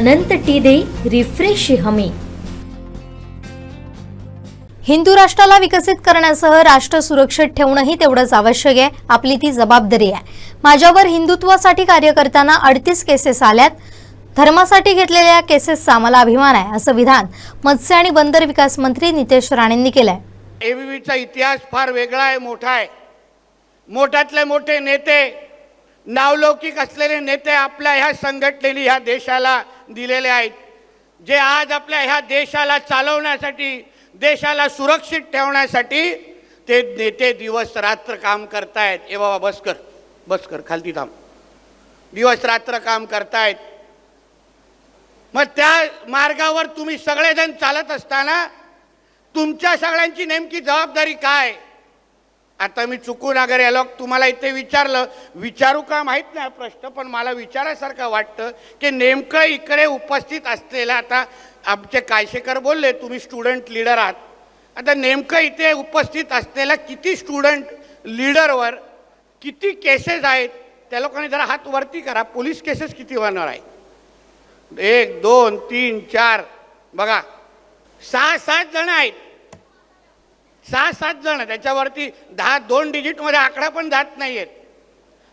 अनंत T refresh हमी। हिंदू राष्ट्राला विकसित करण्यासह राष्ट्र सुरक्षित ठेवणंही तेवढंच आवश्यक आहे, आपली ती जबाबदारी आहे। माझ्यावर हिंदुत्वासाठी कार्य करताना 38 केसेस आल्यात, धर्मासाठी घेतलेल्या केसेसचा मला अभिमान आहे, असं विधान मत्स्य आणि बंदर विकास मंत्री नितेश राणेंनी केलंय। एबीवीचा इतिहास फार वेगळा आहे, मोठा आहे। मोठ्यातले मोठे नेते, नावलौकिक असलेले नेते आपल्या ह्या संघटनेने ह्या देशाला दिलेले आहेत, जे आज आपल्या ह्या देशाला चालवण्यासाठी, देशाला सुरक्षित ठेवण्यासाठी ते नेते दिवस रात्र काम करतायत। ए बाबा बस कर खालती थांब, दिवस रात्र काम करतायत। मग त्या मार्गावर तुम्ही सगळेजण चालत असताना तुमच्या सगळ्यांची नेमकी जबाबदारी काय? आता मी चुकून अगर याला तुम्हाला इथे विचारू का माहीत नाही प्रश्न, पण मला विचारासारखं वाटतं की नेमकं इकडे उपस्थित असलेला, आता आमचे कायशेकर बोलले तुम्ही स्टुडंट लीडर आहात, आता नेमकं इथे उपस्थित असलेला किती स्टुडंट लीडरवर किती केसेस आहेत त्या लोकांनी जरा हात वरती करा। पोलीस केसेस किती होणार आहे? 1 2 3 4 बघा, 6-7 जण आहेत, 6-7 जण, त्याच्यावरती 2 डिजिटमध्ये आकडा पण जात नाही आहेत।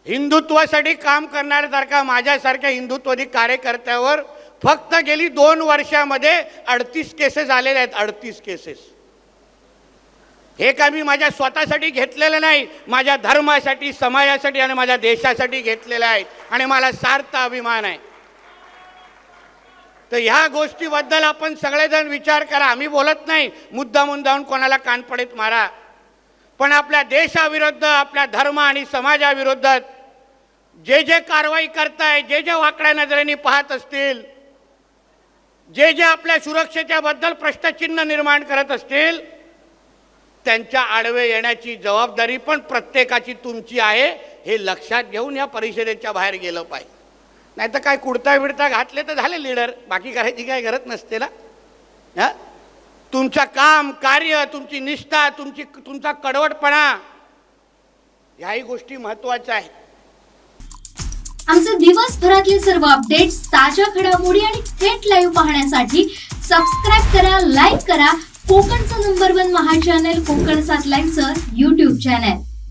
हिंदुत्वासाठी काम करणाऱ्यासारखा माझ्यासारख्या हिंदुत्ववादी कार्यकर्त्यावर फक्त गेली 2 वर्षामध्ये 38 केसेस आलेले आहेत। 38 केसेस हे का मी माझ्या स्वतःसाठी घेतलेलं नाही, माझ्या धर्मासाठी, समाजासाठी आणि माझ्या देशासाठी घेतलेलं आहे आणि मला सार्थ अभिमान आहे। तर ह्या गोष्टीबद्दल आपण सगळेजण विचार करा। आम्ही बोलत नाही मुद्दामून जाऊन कोणाला कानपडीत मारा, पण आपल्या देशाविरुद्ध, आपल्या धर्म आणि समाजाविरुद्ध जे कारवाई करताय, जे वाकड्या नजरेने पाहत असतील, जे आपल्या सुरक्षेच्या बद्दल प्रश्नचिन्ह निर्माण करत असतील, त्यांच्या आडवे येण्याची जबाबदारी पण प्रत्येकाची तुमची आहे, हे लक्षात घेऊन या परिषदेच्या बाहेर गेलं पाहिजे। नाही तर काय कुडता बिडता घातले तर झाले लीडर, बाकी करायची काय गरज नसते ना। तुमचं काम, कार्य, तुमची निष्ठा, तुमचा कडवटपणा, ह्याही गोष्टी महत्त्वाच्या आहेत। आमचे दिवसभरातले सर्व अपडेट्स, ताज्या घडामोडी आणि थेट लाईव्ह पाहण्यासाठी सबस्क्राईब करा, लाईक करा कोकणचं नंबर 1 महा चॅनल कोकण 7 लाईव्हचं YouTube चॅनल।